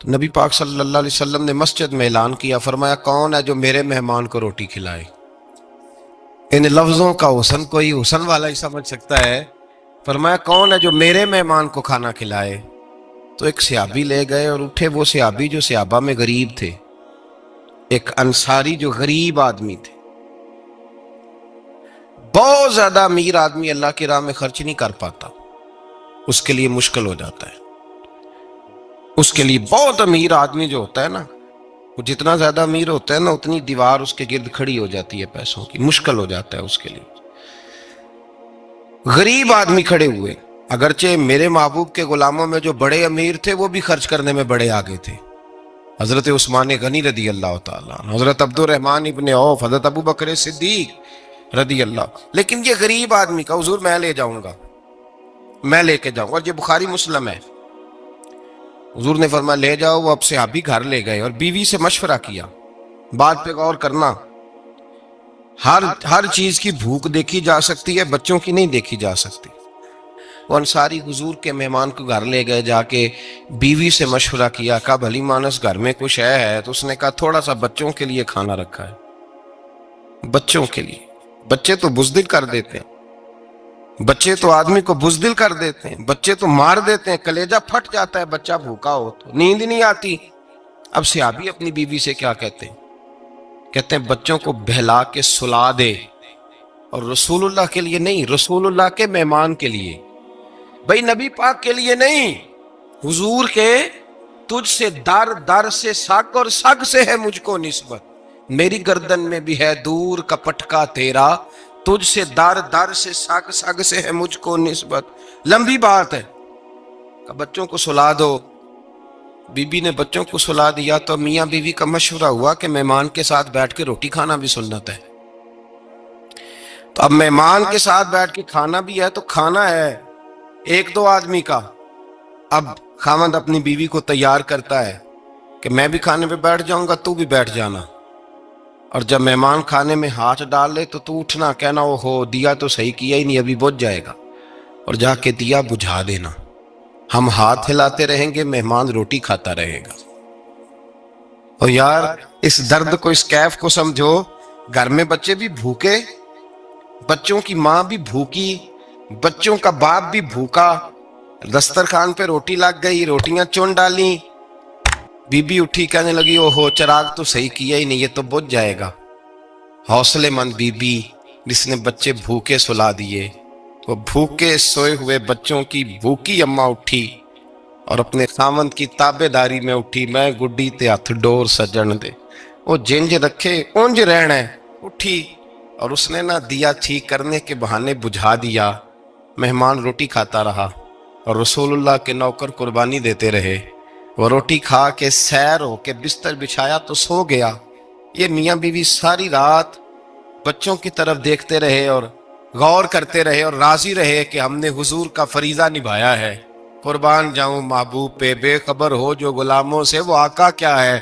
تو نبی پاک صلی اللہ علیہ وسلم نے مسجد میں اعلان کیا، فرمایا کون ہے جو میرے مہمان کو روٹی کھلائے؟ ان لفظوں کا حسن کوئی حسن والا ہی سمجھ سکتا ہے۔ فرمایا کون ہے جو میرے مہمان کو کھانا کھلائے؟ تو ایک صحابی لے گئے اور اٹھے، وہ صحابی جو صحابہ میں غریب تھے، ایک انصاری جو غریب آدمی تھے، بہت زیادہ امیر آدمی اللہ کی راہ میں خرچ نہیں کر پاتا، اس کے لیے مشکل ہو جاتا ہے۔ اس کے لیے بہت امیر آدمی جو ہوتا ہے نا، وہ جتنا زیادہ امیر ہوتا ہے نا، اتنی دیوار اس کے گرد کھڑی ہو جاتی ہے پیسوں کی، مشکل ہو جاتا ہے اس کے لیے۔ غریب آدمی کھڑے ہوئے، اگرچہ میرے محبوب کے غلاموں میں جو بڑے امیر تھے وہ بھی خرچ کرنے میں بڑے آگے تھے، حضرت عثمان غنی رضی اللہ تعالیٰ عنہ، حضرت عبد الرحمن ابن عوف، حضرت ابو بکر صدیق رضی اللہ۔ لیکن یہ غریب آدمی کا حضور میں لے جاؤں گا، میں لے کے جاؤں گا، اور یہ بخاری مسلم ہے۔ حضور نے فرمایا لے جاؤ۔ وہ اب صحابی گھر لے گئے اور بیوی سے مشورہ کیا، بات پہ غور کرنا، ہر چیز کی بھوک دیکھی جا سکتی ہے، بچوں کی نہیں دیکھی جا سکتی۔ وہ انصاری حضور کے مہمان کو گھر لے گئے، جا کے بیوی سے مشورہ کیا، کہا بھلی مانس گھر میں کچھ ہے؟ تو اس نے کہا تھوڑا سا بچوں کے لیے کھانا رکھا ہے، بچوں کے لیے۔ بچے تو بزدل کر دیتے ہیں، بچے تو آدمی کو بزدل کر دیتے ہیں، بچے تو مار دیتے ہیں، کلیجہ پھٹ جاتا ہے بچہ بھوکا ہو تو، نیند ہی نہیں آتی۔ اب صحابی اپنی بیوی سے کیا کہتے ہیں؟ کہتے ہیں بچوں کو بہلا کے سلا دے، اور رسول اللہ کے لیے نہیں، رسول اللہ کے مہمان کے لیے، بھئی نبی پاک کے لیے نہیں، حضور کے، تجھ سے در در سے سگ اور سگ سے ہے مجھ کو نسبت، میری گردن میں بھی ہے دور کا پٹکا تیرا، تجھ سے در در سے سگ سگ سے ہے مجھ کو نسبت۔ لمبی بات ہے کہ بچوں کو سلا دو۔ بی بی نے بچوں کو سلا دیا تو میاں بیوی کا مشورہ ہوا کہ مہمان کے ساتھ بیٹھ کے روٹی کھانا بھی سنت ہے۔ تو اب مہمان کے ساتھ بیٹھ کے کھانا بھی ہے، تو کھانا ہے ایک دو آدمی کا۔ اب خاوند اپنی بیوی کو تیار کرتا ہے کہ میں بھی کھانے پہ بیٹھ جاؤں گا، تو بھی بیٹھ جانا، اور جب مہمان کھانے میں ہاتھ ڈال لے تو اٹھنا، کہنا او ہو دیا تو صحیح کیا ہی نہیں، ابھی بجھ جائے گا، اور جا کے دیا بجھا دینا۔ ہم ہاتھ ہلاتے رہیں گے، مہمان روٹی کھاتا رہے گا۔ اور یار اس درد کو، اس کیف کو سمجھو، گھر میں بچے بھی بھوکے، بچوں کی ماں بھی بھوکی، بچوں کا باپ بھی بھوکا، دسترخوان پہ روٹی لگ گئی، روٹیاں چن ڈالی، بی بی اٹھی کہنے لگی او ہو چراغ تو صحیح کیا ہی نہیں، یہ تو بجھ جائے گا۔ حوصلے مند بی بی جس نے بچے بھوکے سلا دیے، وہ بھوکے سوئے ہوئے بچوں کی بھوکی اماں اٹھی اور اپنے خاوند کی تابع داری میں اٹھی، میں گڈی تے ہتھ ڈور سجن دے، وہ جنج رکھے اونج رہنا ہے، اٹھی اور اس نے نہ دیا ٹھیک کرنے کے بہانے بجھا دیا۔ مہمان روٹی کھاتا رہا اور رسول اللہ کے نوکر قربانی دیتے رہے۔ وہ روٹی کھا کے سیر ہو کے بستر بچھایا تو سو گیا۔ یہ میاں بیوی ساری رات بچوں کی طرف دیکھتے رہے اور غور کرتے رہے اور راضی رہے کہ ہم نے حضور کا فریضہ نبھایا ہے۔ قربان جاؤں محبوب پہ، بے خبر ہو جو غلاموں سے وہ آقا کیا ہے۔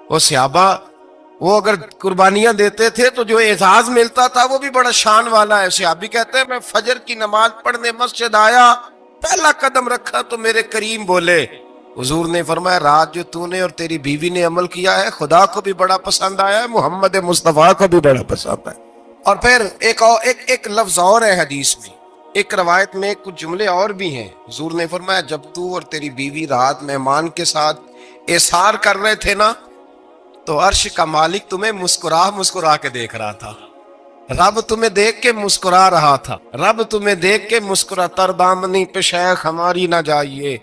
وہ صحابہ، وہ اگر قربانیاں دیتے تھے تو جو اعزاز ملتا تھا وہ بھی بڑا شان والا ہے۔ صحابی کہتے ہیں میں فجر کی نماز پڑھنے مسجد آیا، پہلا قدم رکھا تو میرے کریم بولے، حضور نے فرمایا رات جو تو نے اور تیری بیوی نے عمل کیا ہے خدا کو بھی بڑا پسند آیا ہے، محمد مصطفیٰ کو بھی بڑا پسند ہے۔ اور پھر ایک لفظ اور ہے حدیث میں، ایک روایت میں کچھ جملے اور بھی ہیں۔ حضور نے فرمایا جب تو اور تیری بیوی رات مہمان کے ساتھ ایثار کر رہے تھے نا، تو عرش کا مالک تمہیں مسکرا کے دیکھ رہا تھا، رب تمہیں دیکھ کے مسکرا رہا تھا، رب تمہیں دیکھ کے مسکرا۔ تر دامنی پہ شیخ ہماری نہ جائیے،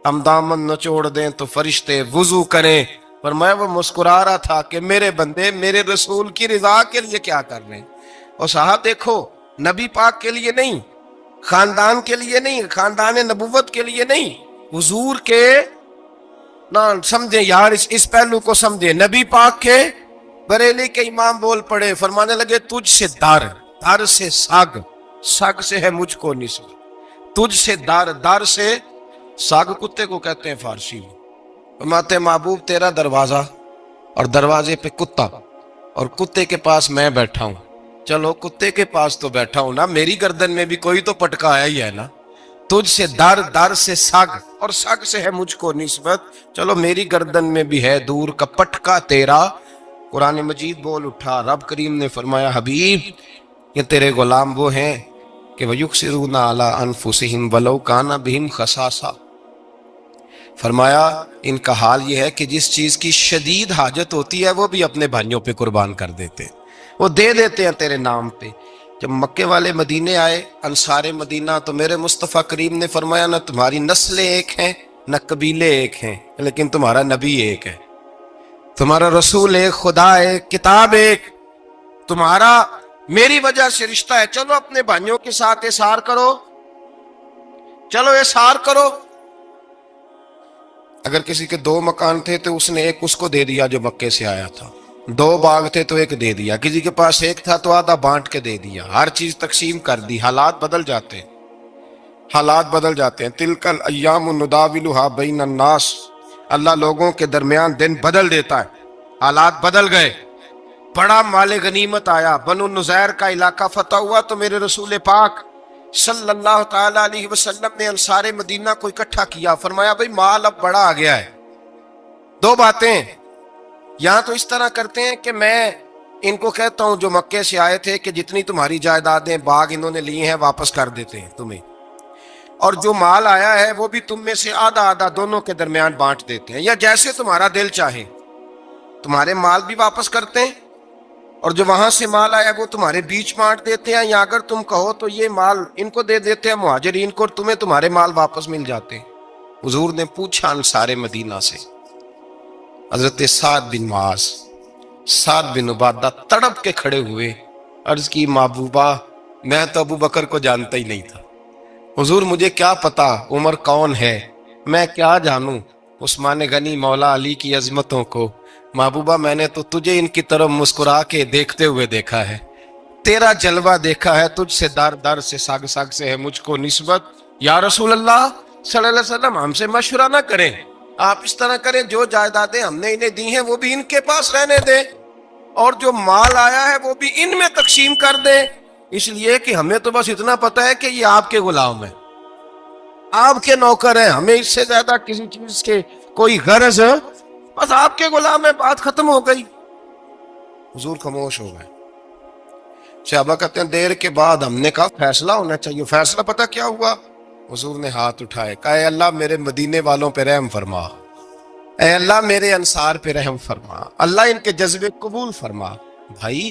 ہم دامن نچوڑ دیں تو فرشتے وضو کریں۔ پر میں وہ مسکرا رہا تھا کہ میرے بندے میرے رسول کی رضا کے لیے کیا کر رہے ہیں۔ اور صاحب دیکھو، نبی پاک کے لیے نہیں، خاندان کے لیے نہیں، خاندان نبوت کے لیے نہیں، حضور کے نہ سمجھے یار، اس پہلو کو سمجھے۔ نبی پاک کے بریلی کے امام بول پڑے، فرمانے لگے تجھ سے در سے سگ سے ہے مجھ کو نسبت، تجھ سے در سے سگ کتے کو کہتے ہیں فارسی میں۔ فرماتے محبوب تیرا دروازہ اور دروازے پہ کتا، اور کتے کے پاس میں بیٹھا ہوں، چلو کتے کے پاس تو بیٹھا ہوں نا، میری گردن میں بھی کوئی تو پٹکا آیا ہی ہے نا، تجھ سے در در سے سگ، اور سگ سے ہے مجھ کو نسبت، چلو میری گردن میں بھی ہے دور کا پٹکا تیرا۔ قرآن مجید بول اٹھا، رب کریم نے فرمایا حبیب یہ تیرے غلام وہ ہیں کہ وَيُقْصِرُونَ عَلَىٰ أَنفُسِهِمْ وَلَوْ كَانَ بِهِمْ خَصَاصَةٌ، فرمایا ان کا حال یہ ہے کہ جس چیز کی شدید حاجت ہوتی ہے وہ بھی اپنے بھائیوں پہ قربان کر دیتے ہیں، وہ دے دیتے ہیں تیرے نام پہ۔ جب مکے والے مدینے آئے انصار مدینہ تو میرے مصطفیٰ کریم نے فرمایا نہ تمہاری نسلیں ایک ہیں نہ قبیلے ایک ہیں، لیکن تمہارا نبی ایک ہے، تمہارا رسول ایک، خدا ایک، کتاب ایک، تمہارا میری وجہ سے رشتہ ہے، چلو اپنے بھائیوں کے ساتھ احسار کرو، چلو احسار کرو۔ اگر کسی کے 2 مکان تھے تو اس نے ایک اس کو دے دیا جو مکے سے آیا تھا، 2 باغ تھے تو ایک دے دیا، کسی کے پاس ایک تھا تو آدھا بانٹ کے دے دیا، ہر چیز تقسیم کر دی۔ حالات بدل جاتے ہیں، حالات بدل جاتے ہیں۔ تلک الایام نداولها بین الناس، اللہ لوگوں کے درمیان دن بدل دیتا ہے، حالات بدل گئے، بڑا مال غنیمت آیا، بنو نذیر کا علاقہ فتح ہوا تو میرے رسول پاک صلی اللہ تعالی علیہ وسلم نے انصار مدینہ کو اکٹھا کیا، فرمایا بھئی مال اب بڑا آ گیا ہے۔ 2 باتیں، یہاں تو اس طرح کرتے ہیں کہ میں ان کو کہتا ہوں جو مکے سے آئے تھے کہ جتنی تمہاری جائیدادیں باغ انہوں نے لیے ہیں واپس کر دیتے ہیں تمہیں، اور جو مال آیا ہے وہ بھی تم میں سے آدھا آدھا دونوں کے درمیان بانٹ دیتے ہیں، یا جیسے تمہارا دل چاہے، تمہارے مال بھی واپس کرتے ہیں اور جو وہاں سے مال آیا وہ تمہارے بیچ بانٹ دیتے ہیں، یا اگر تم کہو تو یہ مال ان کو دے دیتے ہیں مہاجرین کو، اور تمہیں تمہارے مال واپس مل جاتے ہیں۔ حضور نے پوچھا انصار مدینہ سے، حضرت سعد بن معاذ، سعد بن عبادہ تڑپ کے کھڑے ہوئے، عرض کی محبوبہ میں تو ابو بکر کو جانتا ہی نہیں تھا، حضور مجھے کیا پتا عمر کون ہے، میں کیا جانوں عثمان غنی مولا علی کی عظمتوں کو، محبوبہ میں نے تو تجھے ان کی طرف مسکرا کے دیکھتے ہوئے دیکھا ہے، تیرا جلوہ دیکھا ہے، تجھ سے در در سے سگ سگ سے ہے مجھ کو نسبت۔ یا رسول اللہ صلی اللہ علیہ وسلم ہم سے مشورہ نہ کریں، آپ اس طرح کریں جو جائیدادیں ہم نے انہیں دی ہیں وہ بھی ان کے پاس رہنے دیں، اور جو مال آیا ہے وہ بھی ان میں تقسیم کر دیں، اس لیے کہ ہمیں تو بس اتنا پتا ہے کہ یہ آپ کے غلام ہیں، آپ کے نوکر ہیں، ہمیں اس سے زیادہ کسی چیز کے کوئی غرض ہے، بس آپ کے غلام ہے، بات ختم ہو گئی۔ حضور خاموش ہو گئے۔ صحابہ کہتے ہیں دیر کے بعد ہم نے کہا فیصلہ ہونا چاہیے، فیصلہ پتہ کیا ہوا؟ حضور نے ہاتھ اٹھائے، کہا اے اللہ میرے مدینے والوں پہ رحم فرما، اے اللہ میرے انصار پہ رحم فرما، اللہ ان کے جذبے قبول فرما۔ بھائی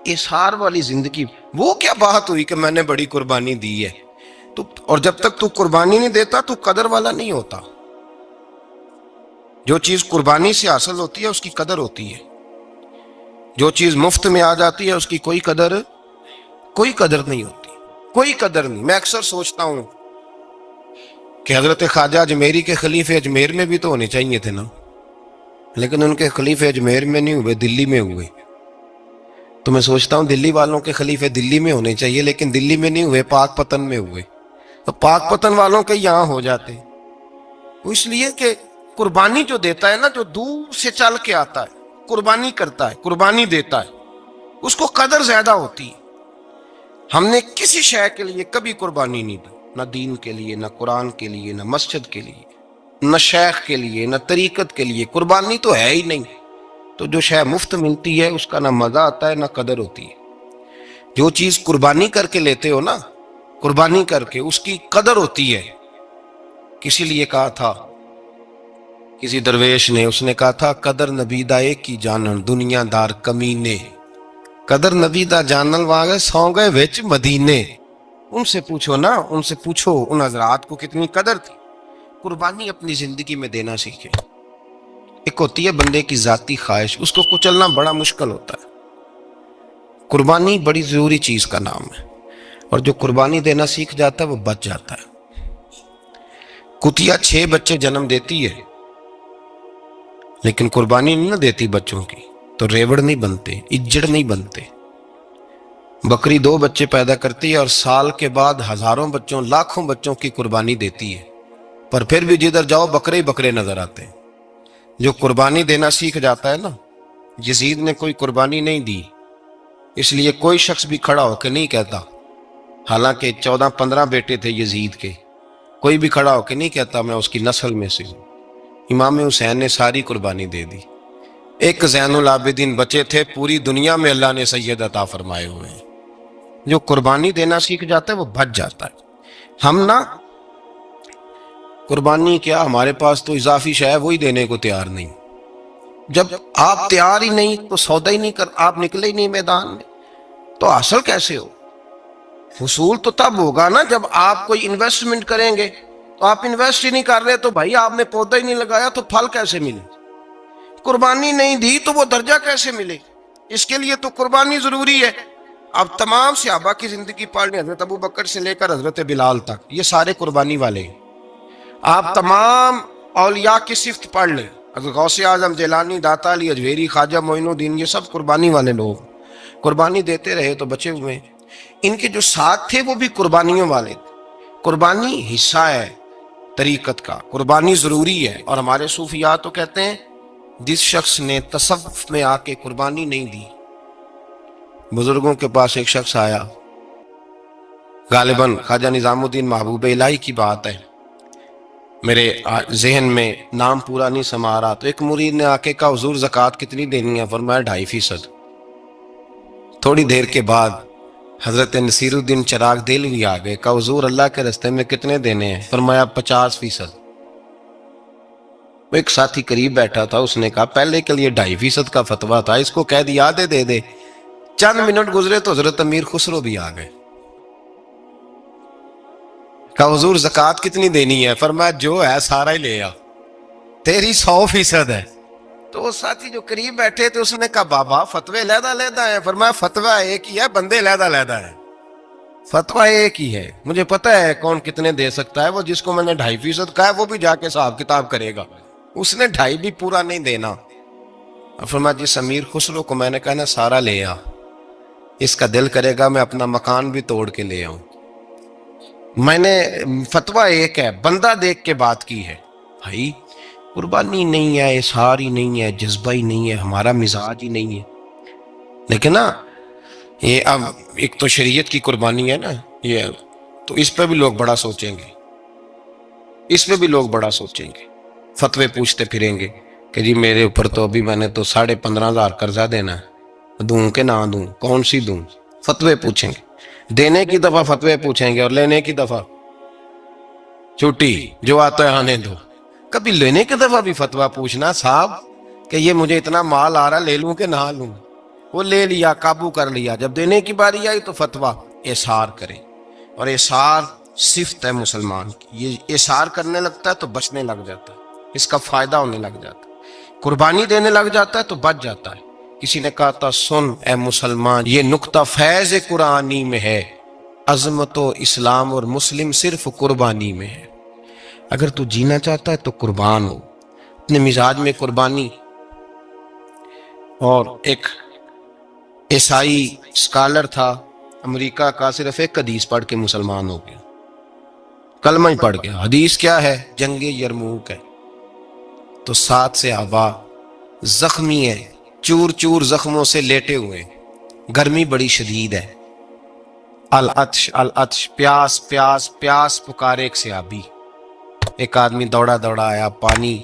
احسار والی زندگی وہ کیا بات ہوئی کہ میں نے بڑی قربانی دی ہے، تو اور جب تک تو قربانی نہیں دیتا تو قدر والا نہیں ہوتا۔ جو چیز قربانی سے حاصل ہوتی ہے اس کی قدر ہوتی ہے، جو چیز مفت میں آ جاتی ہے اس کی کوئی قدر نہیں ہوتی، کوئی قدر نہیں۔ میں اکثر سوچتا ہوں کہ حضرت خواجہ اجمیری کے خلیفے اجمیر میں بھی تو ہونے چاہیے تھے نا، لیکن ان کے خلیفے اجمیر میں نہیں ہوئے، دلی میں ہوئے۔ تو میں سوچتا ہوں دلی والوں کے خلیفے دلی میں ہونے چاہیے، لیکن دلی میں نہیں ہوئے، پاک پتن میں ہوئے، تو پاک پتن والوں کے یہاں ہو جاتے۔ اس لیے کہ قربانی جو دیتا ہے نا، جو دور سے چل کے آتا ہے، قربانی کرتا ہے، قربانی دیتا ہے، اس کو قدر زیادہ ہوتی ہے۔ ہم نے کسی شے کے لیے کبھی قربانی نہیں دی، نہ دین کے لیے، نہ قرآن کے لیے، نہ مسجد کے لیے، نہ شیخ کے لیے، نہ طریقت کے لیے، قربانی تو ہے ہی نہیں۔ تو جو شے مفت ملتی ہے اس کا نہ مزہ آتا ہے نہ قدر ہوتی ہے۔ جو چیز قربانی کر کے لیتے ہو نا، قربانی کر کے، اس کی قدر ہوتی ہے۔ کسی لیے کہا تھا کسی درویش نے، اس نے کہا تھا قدر نبیدہ ایک کی جانن دنیا دار کمینے، قدر نبیدہ جانن واگے سو گئے وچ مدینے۔ ان سے پوچھو نا، ان سے پوچھو ان حضرات کو کتنی قدر تھی۔ قربانی اپنی زندگی میں دینا سیکھے۔ ایک ہوتی ہے بندے کی ذاتی خواہش، اس کو کچلنا بڑا مشکل ہوتا ہے۔ قربانی بڑی ضروری چیز کا نام ہے، اور جو قربانی دینا سیکھ جاتا ہے وہ بچ جاتا ہے۔ کتیا 6 بچے جنم دیتی ہے لیکن قربانی نہیں نہ دیتی بچوں کی، تو ریوڑ نہیں بنتے، اجڑ نہیں بنتے۔ بکری 2 بچے پیدا کرتی ہے اور سال کے بعد ہزاروں بچوں، لاکھوں بچوں کی قربانی دیتی ہے، پر پھر بھی جدھر جاؤ بکرے ہی بکرے نظر آتے ہیں۔ جو قربانی دینا سیکھ جاتا ہے نا، یزید نے کوئی قربانی نہیں دی، اس لیے کوئی شخص بھی کھڑا ہو کے نہیں کہتا، حالانکہ 14-15 بیٹے تھے یزید کے، کوئی بھی کھڑا ہو کے نہیں کہتا میں اس کی نسل میں سے ہوں۔ امام حسین نے ساری قربانی دے دی۔ ایک زین العابدین بچے تھے، پوری دنیا میں اللہ نے سید عطا فرمائے ہوئے ہیں۔ جو قربانی دینا سیکھ جاتا ہے وہ بچ جاتا ہے۔ ہم نا قربانی کیا، ہمارے پاس تو اضافی شے ہے وہی دینے کو تیار نہیں۔ جب آپ تیار ہی نہیں تو سودا ہی نہیں کر، آپ نکلے ہی نہیں میدان میں، تو حاصل کیسے ہو؟ حصول تو تب ہوگا نا جب آپ کوئی انویسٹمنٹ کریں گے۔ تو آپ انویسٹ ہی نہیں کر رہے تو بھائی آپ نے پودا ہی نہیں لگایا تو پھل کیسے ملے؟ قربانی نہیں دی تو وہ درجہ کیسے ملے؟ اس کے لیے تو قربانی ضروری ہے۔ اب تمام صحابہ کی زندگی پڑھ لیں، حضرت ابو بکر سے لے کر حضرت بلال تک، یہ سارے قربانی والے ہیں۔ آپ تمام اولیاء کی صفت پڑھ لیں، حضرت غوث اعظم، جیلانی، داتا علی اجویری، خواجہ معین الدین، یہ سب قربانی والے لوگ، قربانی دیتے رہے تو بچے ہوئے ہیں۔ ان کے جو ساتھ تھے وہ بھی قربانیوں والے تھے۔ قربانی حصہ ہے طریقت کا، قربانی ضروری ہے۔ اور ہمارے صوفیاء تو کہتے ہیں جس شخص نے تصوف میں آ کے قربانی نہیں دی، بزرگوں کے پاس ایک شخص آیا، غالباً خواجہ نظام الدین محبوب الہی کی بات ہے، میرے ذہن میں نام پورا نہیں سما رہا، تو ایک مرید نے آ کے کہا حضور زکوٰۃ کتنی دینی ہے؟ فرمایا 2.5%۔ تھوڑی دیر کے بعد حضرت نصیر الدین چراغ دہلوی آ گئے، کہا حضور اللہ کے راستے میں کتنے دینے ہیں؟ فرمایا 50%۔ ایک ساتھی قریب بیٹھا تھا، اس نے کہا پہلے کے لیے 2.5% کا فتویٰ تھا، اس کو کہہ دیا دے دے۔ چند منٹ گزرے تو حضرت امیر خسرو بھی آ گئے، کہا حضور زکوٰۃ کتنی دینی ہے؟ فرمایا جو ہے سارا ہی لے آ، تیری 100% ہے۔ تو وہ ساتھی جو قریب بیٹھے تھے اس نے کہا بابا فتوے علیحدہ علیحدہ ہیں۔ فرمایا فتویٰ ایک ہی ہے، بندے علیحدہ علیحدہ ہیں۔ فتویٰ ایک ہی ہے، مجھے پتہ ہے کون کتنے دے سکتا ہے، وہ جس کو میں نے 2.5% کہا ہے وہ بھی جا کے حساب کتاب کرے گا، اس نے 2.5 بھی پورا نہیں دینا۔ فرمایا جس امیر خسرو کو میں نے کہا نا سارا لے آ، اس کا دل کرے گا میں اپنا مکان بھی توڑ کے لے آؤں۔ میں نے فتویٰ ایک ہے، بندہ دیکھ کے بات کی ہے۔ بھائی قربانی نہیں ہے، اظہار ہی نہیں ہے، جذبہ ہی نہیں ہے، ہمارا مزاج ہی نہیں ہے۔ لیکن نا یہ اب ایک تو شریعت کی قربانی ہے نا یہ، تو اس پہ بھی لوگ بڑا سوچیں گے، اس پہ بھی لوگ بڑا سوچیں گے، فتوے پوچھتے پھریں گے کہ جی میرے اوپر تو ابھی میں نے تو 15,500 قرضہ دینا ہے، دوں کہ نہ دوں، کون سی دوں؟ فتوے پوچھیں گے، دینے کی دفعہ فتوے پوچھیں گے اور لینے کی دفعہ چھٹی، جو آتا ہے آنے دو۔ کبھی لینے کی دفعہ بھی فتویٰ پوچھنا صاحب کہ یہ مجھے اتنا مال آ رہا لے لوں کہ نہ لوں، وہ لے لیا، قابو کر لیا، جب دینے کی باری آئی تو فتویٰ احصار کریں۔ اور احصار صفت ہے مسلمان کی، یہ احصار کرنے لگتا ہے تو بچنے لگ جاتا ہے، اس کا فائدہ ہونے لگ جاتا ہے، قربانی دینے لگ جاتا ہے تو بچ جاتا ہے۔ کسی نے کہا تھا سن اے مسلمان، یہ نقطہ فیض قرآنی میں ہے، عظمت و اسلام اور مسلم صرف قربانی میں ہے۔ اگر تو جینا چاہتا ہے تو قربان ہو، اپنے مزاج میں قربانی۔ اور ایک عیسائی اسکالر تھا امریکہ کا، صرف ایک حدیث پڑھ کے مسلمان ہو گیا، کلمہ ہی پڑھ گیا۔ حدیث کیا ہے؟ جنگ یرموک ہے۔ تو 7 صحابہ زخمی ہیں، چور چور زخموں سے لیٹے ہوئے، گرمی بڑی شدید ہے، العطش العطش، پیاس پیاس پیاس پکارے ایک صحابی۔ ایک آدمی دوڑا دوڑا آیا، پانی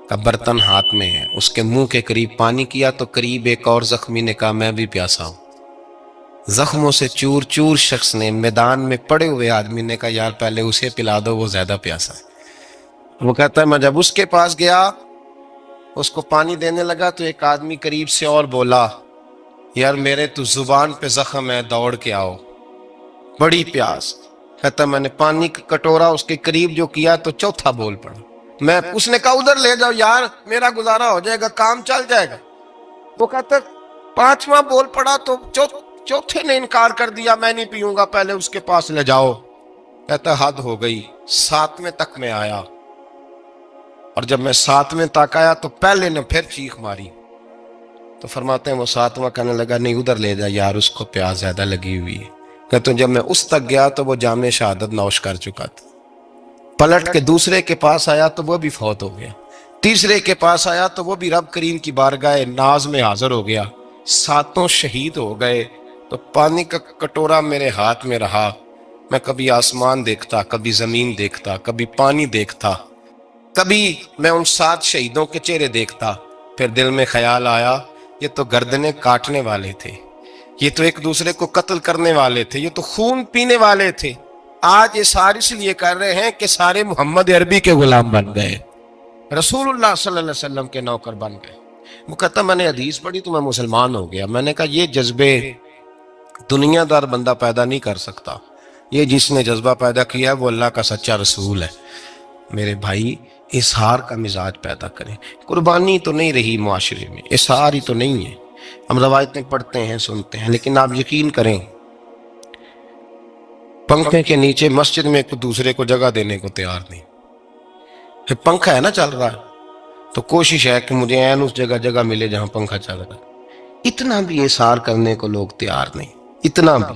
کا برتن ہاتھ میں ہے، اس کے منہ کے قریب پانی کیا تو قریب ایک اور زخمی نے کہا میں بھی پیاسا ہوں۔ زخموں سے چور چور شخص نے، میدان میں پڑے ہوئے آدمی نے کہا یار پہلے اسے پلا دو، وہ زیادہ پیاسا ہے۔ وہ کہتا ہے میں جب اس کے پاس گیا، اس کو پانی دینے لگا تو ایک آدمی قریب سے اور بولا یار میرے تو زبان پہ زخم ہے، دوڑ کے آؤ، بڑی پیاس۔ کہتا میں نے پانی کا کٹورا اس کے قریب جو کیا تو چوتھا بول پڑا، اس نے کہا ادھر لے جاؤ یار میرا گزارا ہو جائے گا، کام چل جائے گا۔ وہ کہتا 5واں بول پڑا تو چوتھے نے انکار کر دیا، میں نہیں پیوں گا، پہلے اس کے پاس لے جاؤ۔ کہتا حد ہو گئی۔ 7ویں تک میں آیا، اور جب میں 7ویں تک آیا تو پہلے نے پھر چیخ ماری۔ تو فرماتے ہیں وہ 7واں کہنے لگا نہیں ادھر لے جا یار، اس کو پیاس زیادہ لگی ہوئی ہے۔ کہتے ہیں جب میں اس تک گیا تو وہ جام شہادت نوش کر چکا تھا۔ پلٹ کے دوسرے کے پاس آیا تو وہ بھی فوت ہو گیا۔ تیسرے کے پاس آیا تو وہ بھی رب کریم کی بارگاہ ناز میں حاضر ہو گیا۔ 7 شہید ہو گئے تو پانی کا کٹورا میرے ہاتھ میں رہا، میں کبھی آسمان دیکھتا، کبھی زمین دیکھتا، کبھی پانی دیکھتا، کبھی میں ان 7 شہیدوں کے چہرے دیکھتا، پھر دل میں خیال آیا یہ تو گردنیں کاٹنے والے تھے، یہ تو ایک دوسرے کو قتل کرنے والے تھے، یہ تو خون پینے والے تھے، آج یہ سارے اس لیے کر رہے ہیں کہ سارے محمد عربی کے غلام بن گئے، رسول اللہ صلی اللہ علیہ وسلم کے نوکر بن گئے۔ وہ کہتا میں نے حدیث پڑھی تو میں مسلمان ہو گیا۔ میں نے کہا یہ جذبے دنیا دار بندہ پیدا نہیں کر سکتا، یہ جس نے جذبہ پیدا کیا ہے وہ اللہ کا سچا رسول ہے۔ میرے بھائی اظہار کا مزاج پیدا کریں۔ قربانی تو نہیں رہی معاشرے میں، اظہار ہی تو نہیں ہے، ہم روایتیں پڑھتے ہیں سنتے ہیں، لیکن آپ یقین کریں پنکھے کے نیچے مسجد میں ایک دوسرے کو جگہ دینے کو تیار نہیں۔ پھر پنکھا ہے نا چل رہا ہے تو کوشش ہے کہ مجھے عین اس جگہ ملے جہاں پنکھا چل رہا ہے۔ اتنا بھی اظہار کرنے کو لوگ تیار نہیں، اتنا بھی،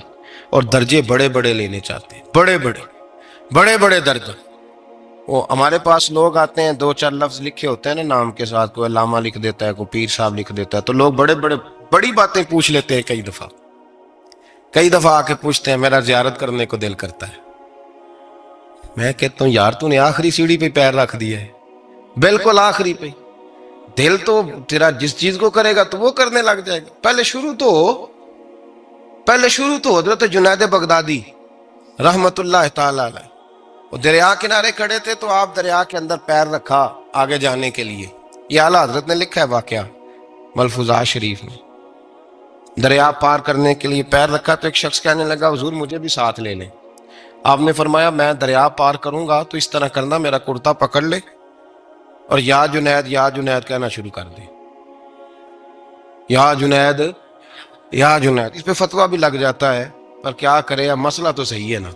اور درجے بڑے بڑے لینے چاہتے ہیں، بڑے بڑے درجے۔ وہ ہمارے پاس لوگ آتے ہیں 2-4 لفظ لکھے ہوتے ہیں نا نام کے ساتھ، کوئی علامہ لکھ دیتا ہے، کوئی پیر صاحب لکھ دیتا ہے، تو لوگ بڑی باتیں پوچھ لیتے ہیں۔ کئی دفعہ آ کے پوچھتے ہیں میرا زیارت کرنے کو دل کرتا ہے۔ میں کہتا ہوں یار تو نے آخری سیڑھی پہ پیر رکھ دیا ہے، بالکل آخری پہ۔ دل تو تیرا جس چیز کو کرے گا تو وہ کرنے لگ جائے گا۔ پہلے شروع تو حضرت جنید بغدادی رحمت اللہ تعالی علیہ، وہ دریا کنارے کھڑے تھے تو آپ دریا کے اندر پیر رکھا آگے جانے کے لیے۔ یہ اعلیٰ حضرت نے لکھا ہے واقعہ ملفوظات شریف میں۔ دریا پار کرنے کے لیے پیر رکھا تو ایک شخص کہنے لگا حضور مجھے بھی ساتھ لے لیں۔ آپ نے فرمایا میں دریا پار کروں گا تو اس طرح کرنا میرا کرتا پکڑ لے اور یا جنید کہنا شروع کر دے، یا جنید۔ اس پہ فتویٰ بھی لگ جاتا ہے پر کیا کرے، اب مسئلہ تو صحیح ہے نا۔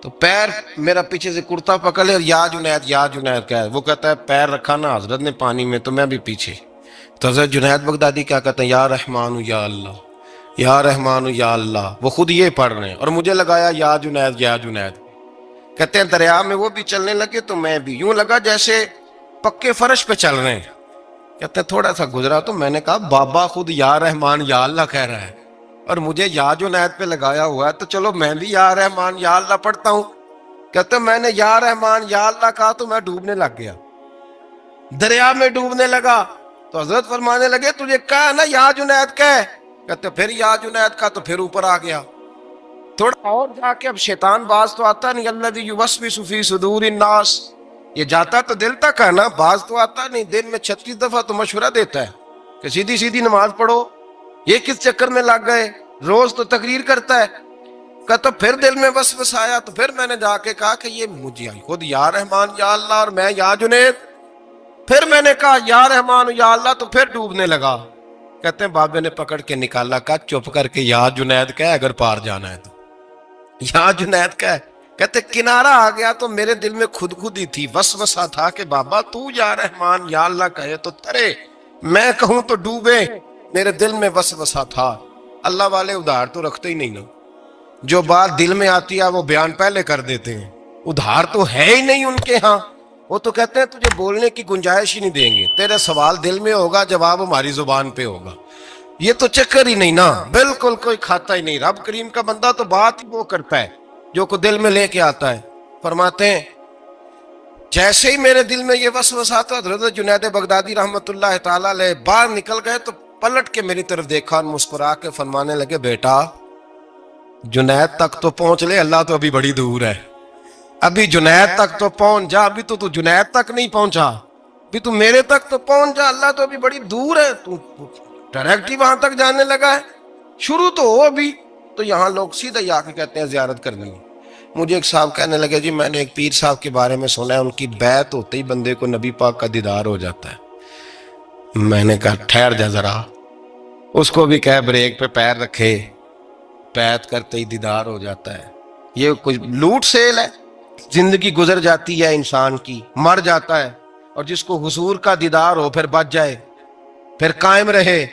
تو پیر میرا پیچھے سے کرتا پکڑ لے اور یا جنید کہہ، وہ کہتا ہے پیر رکھا نا حضرت نے پانی میں تو میں بھی پیچھے۔ تو حضرت جنید بغدادی کیا کہتے ہیں یا رحمان یا اللہ، یا رحمان یا اللہ، وہ خود یہ پڑھ رہے ہیں اور مجھے لگایا یا جنید۔ کہتے ہیں دریا میں وہ بھی چلنے لگے تو میں بھی، یوں لگا جیسے پکے فرش پہ چل رہے ہیں۔ کہتے ہیں تھوڑا سا گزرا تو میں نے کہا بابا خود یا رحمان یا اللہ کہہ رہا ہے اور مجھے یا جنید پہ لگایا ہوا ہے، تو چلو میں بھی یا رحمان یا اللہ پڑھتا ہوں۔ کہتے ہیں میں نے یا رحمان یا اللہ کہا تو میں ڈوبنے لگ گیا، دریا میں ڈوبنے لگا۔ تو حضرت فرمانے لگے تجھے کہا نا یا جنید کہہ، کہتے پھر یا جنید کا تو پھر اوپر آ گیا۔ تھوڑا اور جا کے اب شیطان باز تو آتا نہیں، الذی یوسوس فی صدور الناس، یہ جاتا تو دل تک ہے نا، باز تو آتا نہیں۔ دن میں 36 دفعہ تو مشورہ دیتا ہے کہ سیدھی نماز پڑھو، یہ کس چکر میں لگ گئے، روز تو تقریر کرتا ہے۔ کہتا پھر دل میں وسوسہ آیا تو پھر میں نے جا کے کہا کہ یہ مجھے خود یا رحمان یا اللہ اور میں یا جنید۔ پھر میں نے کہا یا رحمان یا اللہ تو پھر ڈوبنے لگا۔ کہتے ہیں بابے نے پکڑ کے نکالا، کہا چپ کر کے یا جنید کہہ اگر پار جانا ہے تو، یا جنید کہہ۔ کہتے کنارہ آ گیا تو میرے دل میں خود ہی تھی، وسوسہ تھا کہ بابا تو یا رحمان یا اللہ کہے تو ترے، میں کہوں تو ڈوبے۔ میرے دل میں وسوسہ تھا۔ اللہ والے ادھار تو رکھتے ہی نہیں نا، جو بات دل میں آتی ہے وہ بیان پہلے کر دیتے ہیں، ادھار تو ہے ہی نہیں ان کے ہاں۔ وہ تو کہتے ہیں تجھے بولنے کی گنجائش ہی نہیں دیں گے، تیرے سوال دل میں ہوگا جواب ہماری زبان پہ ہوگا، یہ تو چکر ہی نہیں نا، بالکل کوئی کھاتا ہی نہیں۔ رب کریم کا بندہ تو بات ہی وہ کرتا ہے جو کو دل میں لے کے آتا ہے۔ فرماتے ہیں جیسے ہی میرے دل میں یہ وسوسہ تھا، حضرت جنید بغدادی رحمت اللہ تعالی علیہ باہر نکل گئے تو پلٹ کے میری طرف دیکھا اور مسکرا کے فرمانے لگے بیٹا جنید تک تو پہنچ لے، اللہ تو ابھی بڑی دور ہے، ابھی جنید تک تو پہنچ جا، ابھی تو جنید تک نہیں پہنچا، ابھی تو میرے تک تو پہنچ جا، اللہ تو ابھی بڑی دور ہے، تو ڈائریکٹ ہی وہاں تک جانے لگا ہے، شروع تو ہو ابھی۔ تو یہاں لوگ سیدھا ہی آ کے کہتے ہیں زیارت کرنی ہے۔ مجھے ایک صاحب کہنے لگے جی میں نے ایک پیر صاحب کے بارے میں سنا ہے ان کی بیعت ہوتے ہی بندے کو نبی پاک کا دیدار ہو جاتا ہے۔ میں نے کہا ٹھہر جا ذرا، اس کو بھی کہہ بریک پہ پیر رکھے، بیعت کرتے ہی دیدار ہو جاتا ہے، یہ کچھ لوٹ سیل ہے۔ زندگی گزر جاتی ہے انسان کی، مر جاتا ہے، اور جس کو حضور کا دیدار ہو پھر بچ جائے، پھر قائم رہے،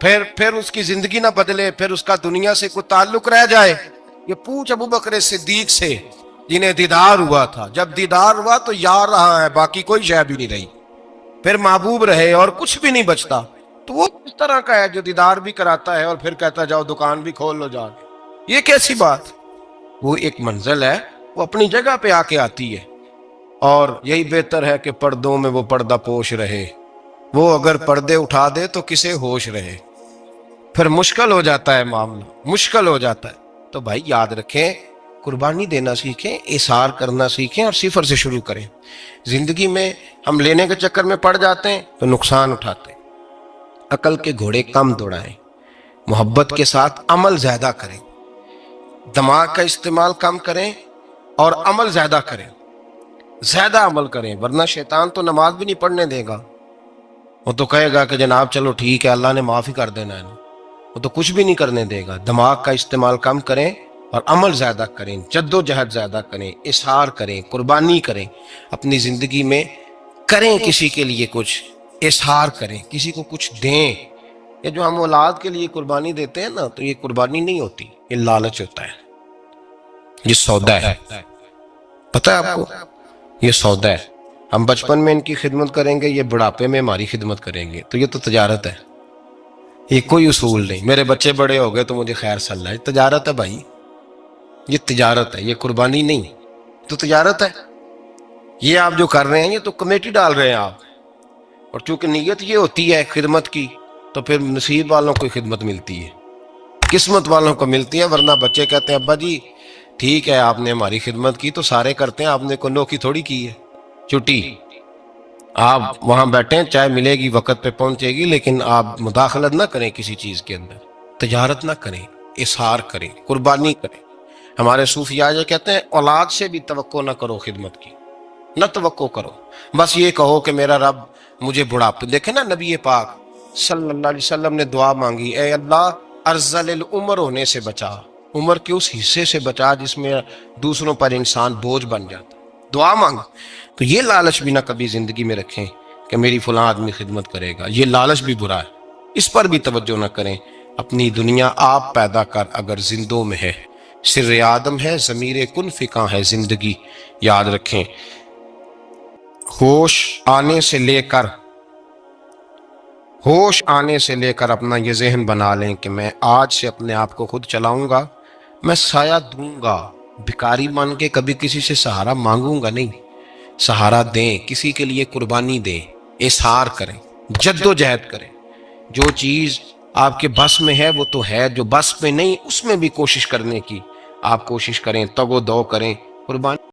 پھر اس کی زندگی نہ بدلے، پھر اس کا دنیا سے کوئی تعلق رہ جائے۔ یہ پوچھ ابو بکر صدیق سے جنہیں دیدار ہوا تھا، جب دیدار ہوا تو یار رہا ہے، باقی کوئی شے بھی نہیں رہی، پھر محبوب رہے اور کچھ بھی نہیں بچتا۔ تو وہ اس طرح کا ہے جو دیدار بھی کراتا ہے اور پھر کہتا جاؤ دکان بھی کھول لو جا کے، یہ کیسی بات؟ وہ ایک منزل ہے، وہ اپنی جگہ پہ آ کے آتی ہے، اور یہی بہتر ہے کہ پردوں میں وہ پردہ پوش رہے، وہ اگر پردے اٹھا دے تو کسے ہوش رہے، پھر مشکل ہو جاتا ہے معاملہ، مشکل ہو جاتا ہے۔ تو بھائی یاد رکھیں، قربانی دینا سیکھیں، اظہار کرنا سیکھیں، اور صفر سے شروع کریں۔ زندگی میں ہم لینے کے چکر میں پڑ جاتے ہیں تو نقصان اٹھاتے ہیں۔ عقل کے گھوڑے کم دوڑائیں، محبت کے ساتھ عمل زیادہ کریں، دماغ کا استعمال کم کریں اور عمل زیادہ کریں، زیادہ عمل کریں، ورنہ شیطان تو نماز بھی نہیں پڑھنے دے گا۔ وہ تو کہے گا کہ جناب چلو ٹھیک ہے، اللہ نے معاف ہی کر دینا ہے نا، وہ تو کچھ بھی نہیں کرنے دے گا۔ دماغ کا استعمال کم کریں اور عمل زیادہ کریں، جد و جہد زیادہ کریں، اظہار کریں، قربانی کریں اپنی زندگی میں، کریں کسی کے لیے کچھ، اظہار کریں، کسی کو کچھ دیں۔ یہ جو ہم اولاد کے لیے قربانی دیتے ہیں نا، تو یہ قربانی نہیں ہوتی، یہ لالچ ہوتا ہے، یہ سودا ہے۔ پتہ ہے آپ کو، یہ سودا ہے۔ ہم بچپن میں ان کی خدمت کریں گے، یہ بڑھاپے میں ہماری خدمت کریں گے، تو یہ تو تجارت ہے، یہ کوئی اصول نہیں۔ میرے بچے بڑے ہو گئے تو مجھے خیر صلی اللہ، یہ تجارت ہے بھائی، یہ تجارت ہے، یہ قربانی نہیں، تو تجارت ہے۔ یہ آپ جو کر رہے ہیں یہ تو کمیٹی ڈال رہے ہیں آپ، اور چونکہ نیت یہ ہوتی ہے خدمت کی، تو پھر نصیب والوں کو خدمت ملتی ہے، قسمت والوں کو ملتی ہے۔ ورنہ بچے کہتے ہیں ابا جی ٹھیک ہے آپ نے ہماری خدمت کی تو سارے کرتے ہیں، آپ نے کو نوکی تھوڑی کی ہے، چھٹی آپ وہاں بیٹھیں، چائے ملے گی وقت پہ پہنچے گی، لیکن آپ مداخلت نہ کریں کسی چیز کے اندر، تجارت نہ کریں، اظہار کریں، قربانی کریں۔ ہمارے صوفیاء یہ کہتے ہیں اولاد سے بھی توقع نہ کرو خدمت کی، نہ توقع کرو، بس یہ کہو کہ میرا رب مجھے بڑھاپے، دیکھیں نا نبی پاک صلی اللہ علیہ وسلم نے دعا مانگی، اے اللہ ارذل العمر ہونے سے بچا، عمر کے اس حصے سے بچا جس میں دوسروں پر انسان بوجھ بن جاتا، دعا مانگ۔ تو یہ لالچ بھی نہ کبھی زندگی میں رکھیں کہ میری فلاں آدمی خدمت کرے گا، یہ لالچ بھی برا ہے، اس پر بھی توجہ نہ کریں۔ اپنی دنیا آپ پیدا کر اگر زندوں میں ہے، سر آدم ہے، ضمیر کن فکاں ہے زندگی، یاد رکھیں۔ ہوش آنے سے لے کر اپنا یہ ذہن بنا لیں کہ میں آج سے اپنے آپ کو خود چلاؤں گا، میں سایہ دوں گا، بھکاری مان کے کبھی کسی سے سہارا مانگوں گا نہیں، سہارا دیں، کسی کے لیے قربانی دیں، اظہار کریں، جد و جہد کریں۔ جو چیز آپ کے بس میں ہے وہ تو ہے، جو بس میں نہیں اس میں بھی کوشش کرنے کی آپ کوشش کریں، تگ و دو کریں، قربانی